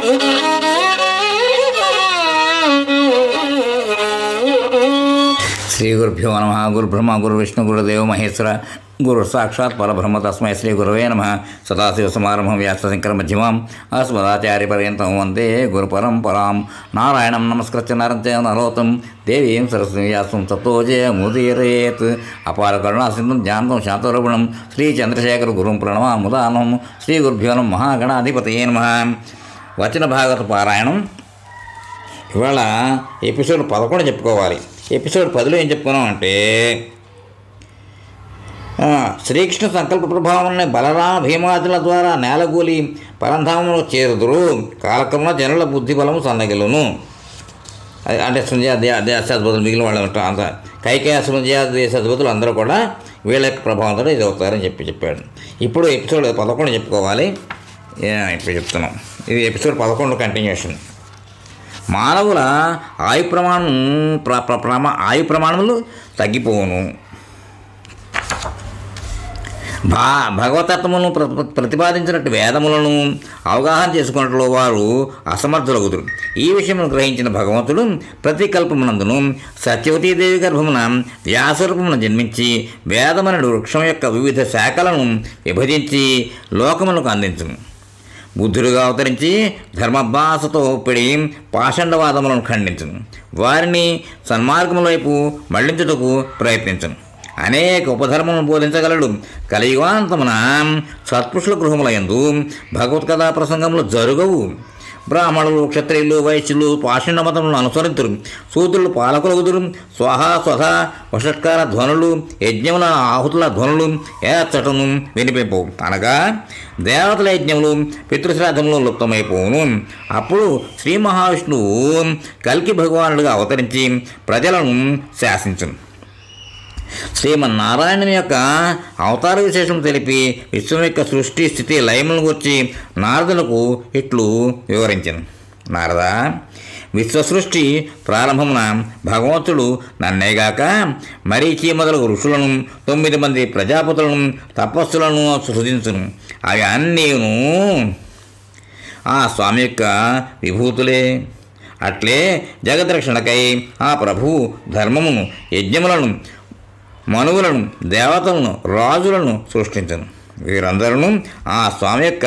శ్రీ గురుభ్యో నమ. గురు బ్రహ్మ గురు విష్ణు గురుదేవ మహేశ్వర గురు సాక్షాత్ పరబ్రహ్మ తస్మై శ్రీ గురవే నమ. సదాశివ సమారంభం వ్యాసశంకర మధ్యమాం అస్మదాచార్య పర్యంతం వందే గురు పరంపరాం. నారాయణం నమస్కృత్య నరం చైవ నరోత్తం దేవీం సరస్వతీం వ్యాసం తతో జయముదీరయేత్. అపార కరుణా సింధుం జ్ఞానం శాంతరూపిణం శ్రీ చంద్రశేఖర గురుం ప్రణమాముదానం. శ్రీ గురుభ్యో నమః మహాగణాధిపతయే నమః. వచన భాగవత పారాయణం. ఇవాళ ఎపిసోడ్ 11 చెప్పుకోవాలి. ఎపిసోడ్ 10లో ఏం చెప్పుకున్నామంటే, శ్రీకృష్ణ సంకల్ప ప్రభావం బలరామ భీమాదుల ద్వారా నేలగూలి పరంధామంలో చేరుదురు. కాలక్రమంలో జనుల బుద్ధి బలము సన్నగిలును. అంటే దేశాధిపతులు మిగిలిన వాళ్ళు అంత కైకేయ దేశాధిపతులు అందరూ కూడా వీళ్ళ యొక్క ప్రభావంతో ఇది అవుతారని చెప్పాడు. ఇప్పుడు ఎపిసోడ్ 11 చెప్పుకోవాలి. ఇప్పుడు చెప్తున్నాం. ఇది ఎపిసోడ్ 11 కంటిన్యూషన్. మానవుల ఆయు ప్రమాణములు తగ్గిపోవును. భగవతత్వములను ప్రతిపాదించినట్టు వేదములను అవగాహన చేసుకున్నట్లు వారు అసమర్థులగుదురు. ఈ విషయమును గ్రహించిన భగవంతుడు ప్రతికల్పమునందును సత్యవతీదేవి గర్భమున వ్యాసరూపమున జన్మించి వేదమనుడు వృక్షం యొక్క వివిధ శాఖలను విభజించి లోకములకు అందించును. బుద్ధుడుగా అవతరించి ధర్మాభ్యాసతో పిడి పాషండవాదములను ఖండించును. వారిని సన్మార్గముల వైపు మళ్లించుటకు ప్రయత్నించును. అనేక ఉపధర్మములను బోధించగలడు. కలియుగాంతమున సత్పురుషుల గృహములయందు భగవత్కథా ప్రసంగములు జరుగవు. బ్రాహ్మణులు, క్షత్రియులు, వైశ్యులు పాషండ మతములను అనుసరింతురు. శూద్రులు పాలకులగుదురు. స్వహ స్వధ వషట్కార ధ్వనులు, యజ్ఞముల ఆహుతుల ధ్వనులు ఏచటను వినిపింపవు. అనగా దేవతల యజ్ఞములు పితృశ్రాద్ధములు లుప్తమైపోవును. అప్పుడు శ్రీ మహావిష్ణువు కల్కి భగవానుడిగా అవతరించి ప్రజలను శాసించును. శ్రీమన్నారాయణుని యొక్క అవతార విశేషం తెలిపి విశ్వం యొక్క సృష్టి స్థితి లయములను గురించి నారదులకు ఇట్లు వివరించాను. నారద, విశ్వసృష్టి ప్రారంభమున భగవంతుడు నన్నేగాక మరీచి మొదలగు ఋషులను 9 మంది ప్రజాపతులను తపస్సులను సృజించును. అవి అన్నీను ఆ స్వామి యొక్క విభూతులే. అట్లే జగద్రక్షణకై ఆ ప్రభువు ధర్మమును, యజ్ఞములను, మనువులను, దేవతలను, రాజులను సృష్టించను. వీరందరూ ఆ స్వామి యొక్క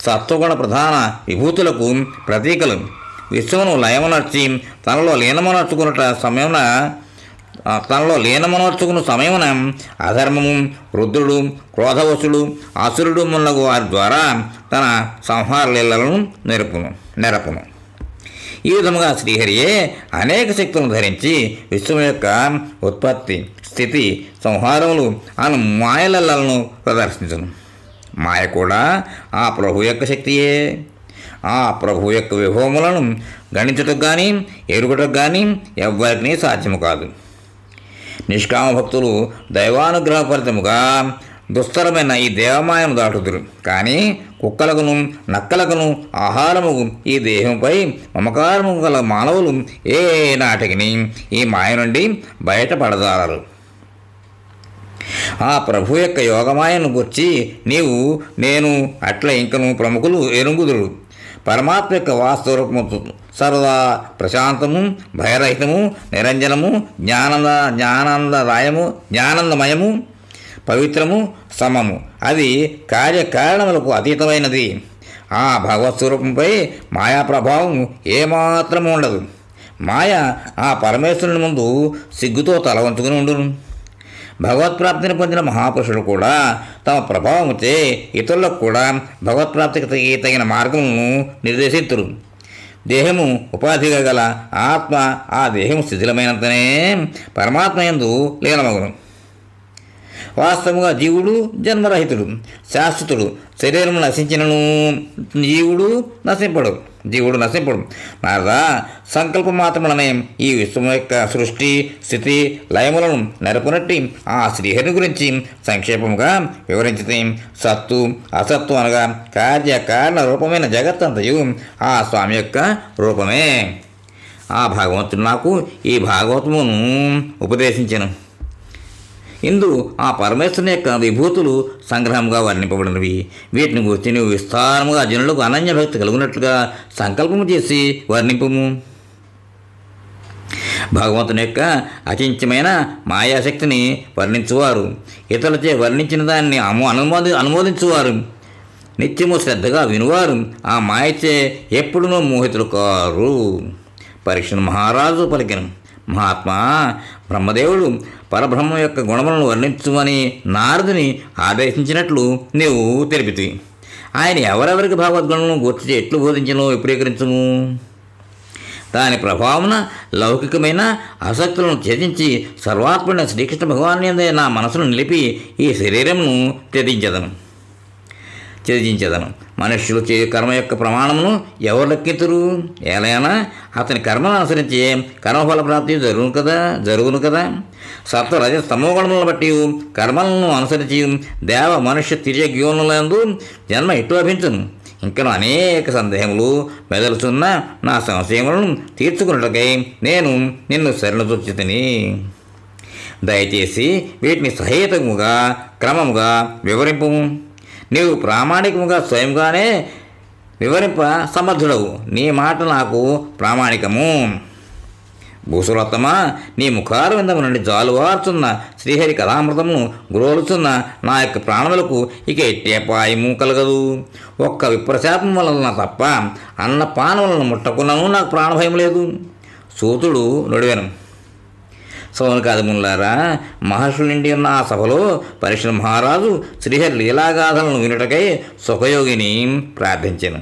సత్వగుణ ప్రధాన విభూతులకు ప్రతీకలు. విశ్వమును లయమనర్చి తనలో లీనమనర్చుకున్న సమయమున అధర్మము, రుద్రుడు, క్రోధవశుడు, అసురుడు మున్నగు వారి ద్వారా తన సంహార లీలలను నెరపును. ఈ విధముగా శ్రీహరియే అనేక శక్తులను ధరించి విశ్వం యొక్క ఉత్పత్తి, స్థితి, సంహారములు అను మాయలలను ప్రదర్శించను. మాయ కూడా ఆ ప్రభు యొక్క శక్తియే. ఆ ప్రభు యొక్క విభవములను గణించుటకు కానీ ఎరుగుటకు కానీ ఎవ్వరికీ సాధ్యము కాదు. నిష్కామ భక్తులు దైవానుగ్రహ ఫలితముగా దుస్తరమైన ఈ దేవమాయను దాటుదురు. కానీ కుక్కలకును నక్కలకును ఆహారము ఈ దేహంపై మమకారము గల మానవులు ఏ నాటికి ఈ మాయ నుండి బయటపడదారు. ఆ ప్రభు యొక్క యోగమాయను గుర్చి నీవు, నేను, అట్లా ఇంకను ప్రముఖులు ఎరుగుదురు. పరమాత్మ యొక్క వాస్తవరూపము సర్వదా ప్రశాంతము, భయరహితము, నిరంజనము, జ్ఞానందమయము, పవిత్రము, సమము. అది కార్యకారణములకు అతీతమైనది. ఆ భగవత్ స్వరూపంపై మాయా ప్రభావం ఏమాత్రము ఉండదు. మాయ ఆ పరమేశ్వరుని ముందు సిగ్గుతో తల వంచుకుని ఉండును. భగవత్ప్రాప్తిని పొందిన మహాపురుషులు కూడా తమ ప్రభావముచే ఇతరులకు కూడా భగవత్ప్రాప్తికి తగిన మార్గములను నిర్దేశింతురు. దేహము ఉపాధిగా గల ఆత్మ ఆ దేహము శిథిలమైనంతనే పరమాత్మ యందు లీనమగును. వాస్తవంగా జీవుడు జన్మరహితుడు, శాశ్వతుడు. శరీరము నశించినను జీవుడు నశింపడు. నారదా, సంకల్ప మాత్రములనే ఈ విశ్వం యొక్క సృష్టి, స్థితి, లయములను నెరపునట్టి ఆ శ్రీహరి గురించి సంక్షేపముగా వివరించితే, సత్తు అసత్తు అనగా కార్యకారణ రూపమైన జగత్తంతయు ఆ స్వామి యొక్క రూపమే. ఆ భగవంతుడు నాకు ఈ భాగవతమును ఉపదేశించెను. ఇందు ఆ పరమేశ్వరుని యొక్క విభూతులు సంగ్రహంగా వర్ణింపబడినవి. వీటిని గురించి నువ్వు విస్తారముగా జనులకు అనన్య భక్తి కలుగునట్లుగా సంకల్పము చేసి వర్ణింపుము. భగవంతుని యొక్క అచించమైన మాయాశక్తిని వర్ణించువారు, ఇతరులచే వర్ణించిన దాన్ని అనుమోదించువారు, నిత్యము శ్రద్ధగా వినువారు ఆ మాయచే ఎప్పుడునూ మోహితులు కారు. పరీక్షను మహారాజు పలికెను, మహాత్మా, బ్రహ్మదేవుడు పరబ్రహ్మ యొక్క గుణములను వర్ణించుమని నారదుని ఆదేశించినట్లు నీవు తెలిపితివి. ఆయన ఎవరెవరికి భగవద్గుణములను గుర్తి ఎట్లు బోధించను విపులీకరించుము. దాని ప్రభావమున లౌకికమైన ఆసక్తులను ఛేదించి సర్వాత్ముడైన శ్రీకృష్ణ భగవాన్ నా మనసును నిలిపి ఈ శరీరమును త్యజించదను. మనుష్యులు చే కర్మ యొక్క ప్రమాణమును ఎవరు లెక్కితురు? ఏలైనా అతని కర్మను అనుసరించి కర్మఫల ప్రాప్తి జరుగును కదా. సత్వ రజ తమోగుణములను బట్టి కర్మలను అనుసరించి దేవ మనుష్య తిర్యజ్ఞోనులందు జన్మ ఎట్లు లభించును. ఇంకను అనేక సందేహములు మెదలుచున్న నా సంశయములను తీర్చుకున్నట్లకై నేను నిన్ను శరణుజొచ్చితిని. దయచేసి వీటిని సహేతుముగా క్రమముగా వివరింపుము. నీవు ప్రామాణికముగా స్వయంగానే వివరింప సమర్థుడవు. నీ మాట నాకు ప్రామాణికము. భూసురోత్తమ, నీ ముఖార విందము నుండి జాలువారుచున్న శ్రీహరి కథామృతమును గురోలుచున్న నా యొక్క ప్రాణములకు ఇక ఎట్టి అపాయము కలగదు. ఒక్క విప్రశాపం వలన తప్ప అన్నపానములను ముట్టకున్నను నాకు ప్రాణభయం లేదు. సూతుడు నొడివెను. సౌనకాదిములారా, మహర్షులు నిండి ఉన్న ఆ సభలో పరీక్ష మహారాజు శ్రీహరి లీలాగాథలను వినుటకై సుఖయోగిని ప్రార్థించెను.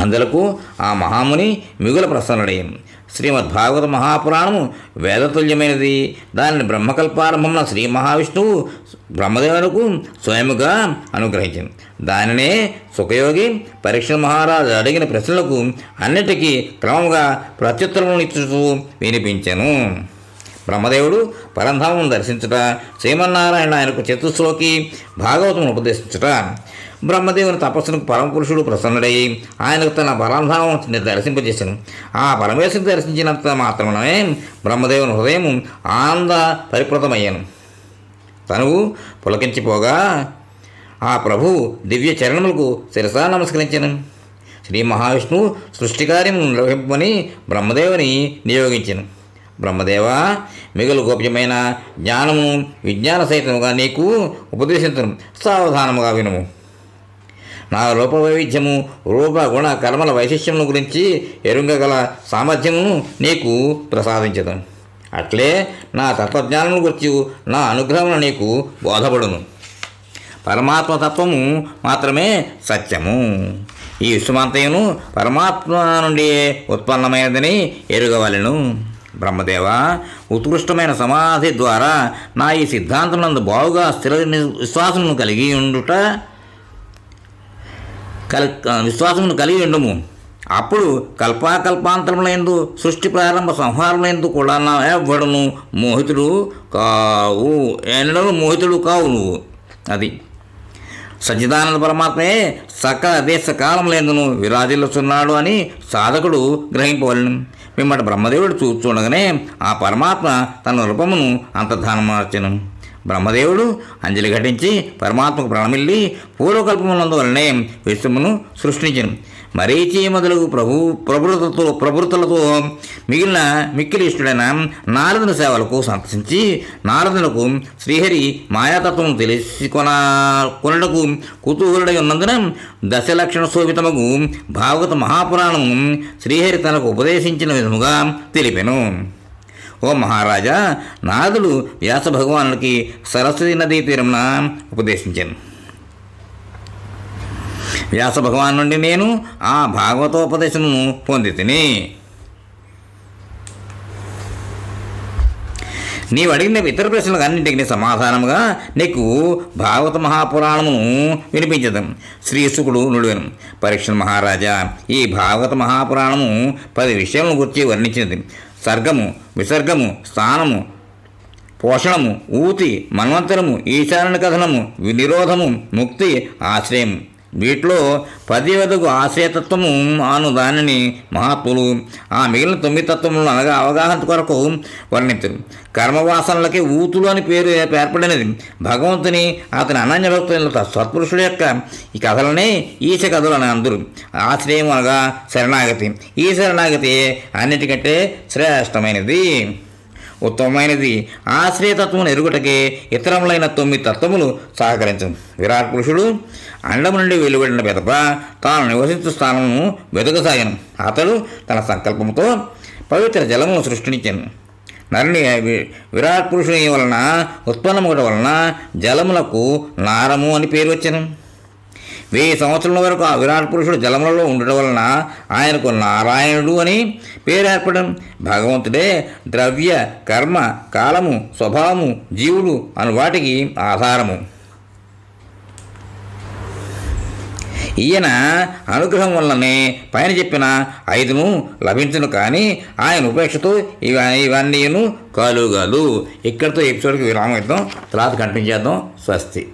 అందులకు ఆ మహాముని మిగుల ప్రసన్నుడయ్యను. శ్రీమద్భాగవత మహాపురాణము వేదతుల్యమైనది. దానిని బ్రహ్మకల్పారంభమున శ్రీ మహావిష్ణువు బ్రహ్మదేవునికి స్వయముగా అనుగ్రహించింది. దానినే సుఖయోగి పరీక్ష మహారాజు అడిగిన ప్రశ్నలకు అన్నిటికీ క్రమముగా ప్రత్యుత్తరములను ఇచ్చుతూ వినిపించెను. బ్రహ్మదేవుడు పరంధామను దర్శించుట, శ్రీమన్నారాయణ ఆయనకు చతుశ్లోకి భాగవతమును ఉపదేశించుట, బ్రహ్మదేవుని తపస్సుకు పరమపురుషుడు ప్రసన్నుడై ఆయనకు తన పరంధామం దర్శింపజేశాను. ఆ పరమేశ్వరుని దర్శించినంత మాత్రమే బ్రహ్మదేవుని హృదయం ఆనంద పరిప్లుతమయ్యాను. తనువు పులకించిపోగా ఆ ప్రభువు దివ్య చరణములకు శిరసా నమస్కరించాను. శ్రీ మహావిష్ణువు సృష్టి కార్యమును నిర్వహింపమని బ్రహ్మదేవుని నియోగించాను. బ్రహ్మదేవా, మిగులు గోప్యమైన జ్ఞానము విజ్ఞాన సహితముగా నీకు ఉపదేశించను. సావధానముగా వినుము. నా రూప వైవిధ్యము, రూప గుణ కర్మల వైశిష్యమును గురించి ఎరుంగగల సామర్థ్యమును నీకు ప్రసాదించదు. అట్లే నా తత్వజ్ఞానమును గురించి నా అనుగ్రహమును నీకు బోధపడును. పరమాత్మ తత్వము మాత్రమే సత్యము. ఈ విశ్వమంతయును పరమాత్మ నుండి ఉత్పన్నమైనదని ఎరుగవలెను. బ్రహ్మదేవ, ఉత్కృష్టమైన సమాధి ద్వారా నా ఈ సిద్ధాంతమునందు బావుగా స్థిర విశ్వాసమును కలిగి ఉండుము. అప్పుడు కల్పాకల్పాంతరములందు సృష్టి ప్రారంభ సంహారములందు కూడా నా ఎవ్వడును మోహితుడు కావు నువ్వు. అది సచ్చిదానంద పరమాత్మయే సకల దేశ కాలములందును విరాజిల్లుచున్నాడు అని సాధకుడు గ్రహింపవలను. పిమ్మట బ్రహ్మదేవుడు చూడగానే ఆ పరమాత్మ తన రూపమును అంతర్ధానమార్చెను. బ్రహ్మదేవుడు అంజలి ఘటించి పరమాత్మకు ప్రణమిల్లి పూర్వకల్పమునందువలనే విశ్వమును సృష్టించను. మరీచి మొదలగు ప్రభృతులతో మిగిలిన మిక్కిలి ఇష్టడైన నారదుని సేవలకు సంతసించి నారదులకు శ్రీహరి మాయాతత్వం కొనడకు కుతూహలుడై ఉన్నందున దశలక్షణ శోభితమగు భాగవత మహాపురాణము శ్రీహరి తనకు ఉపదేశించిన విధముగా తెలిపెను. ఓ మహారాజా, నారదుడు వ్యాస భగవానుడికి సరస్వతి నదీ తీరమున ఉపదేశించాను. వ్యాస భగవాన్ నుండి నేను ఆ భాగవతోపదేశమును పొందితిని. నీవు అడిగిన ఇతర ప్రశ్నలకు అన్నింటికి సమాధానముగా నీకు భాగవత మహాపురాణమును వినిపించదు. శ్రీశుకుడు నుడివెను. పరీక్ష మహారాజా, ఈ భాగవత మహాపురాణము 10 విషయాలను గురించి వర్ణించినది. సర్గము, విసర్గము, స్థానము, పోషణము, ఊతి, మన్వంతరము, ఈశాన్య కథనము, నిరోధము, ముక్తి, ఆశ్రయము, వీటిలో 10వదగు ఆశ్రయతత్వము ఆను దానిని మహాత్ములు ఆ మిగిలిన 9 తత్వములను అనగా అవగాహన కొరకు వర్ణించరు. కర్మవాసనలకి ఊతులు అని పేరు ఏర్పడినది భగవంతుని అతని అనన్య భక్తుల సత్పురుషుల యొక్క ఈ కథలనే ఈశ కథలు అని అందరు. ఆశ్రయం అనగా శరణాగతి. ఈ శరణాగతి అన్నిటికంటే శ్రేష్టమైనది, ఉత్తమమైనది. ఆశ్రయతత్వమును ఎరుగుటకే ఇతరములైన 9 తత్వములు సహకరించవు. విరాట్ పురుషుడు అండము నుండి వెలువడిన పిదప తాను నివసించు స్థానమును వెతకసాగను. అతడు తన సంకల్పంతో పవిత్ర జలమును సృష్టించాను. నరుని విరాట్ పురుషుని వలన ఉత్పన్నమవట వలన జలములకు నారము అని పేరు వచ్చాను. 1000 సంవత్సరాల వరకు ఆ విరాట్ పురుషుడు జలములలో ఉండటం వలన ఆయనకు నారాయణుడు అని పేరు ఏర్పడడం. భగవంతుడే ద్రవ్య, కర్మ, కాలము, స్వభావము, జీవుడు అను వాటికి ఆధారము. ఈయన అనుగ్రహం వల్లనే పైన చెప్పిన 5ను లభించును, కానీ ఆయన ఉపేక్షతో ఇవన్నీ కలుగదు. ఇక్కడితో ఎపిసోడ్కి విరామం ఇద్దాం, తర్వాత కంటిన్యూ చేద్దాం. స్వస్తి.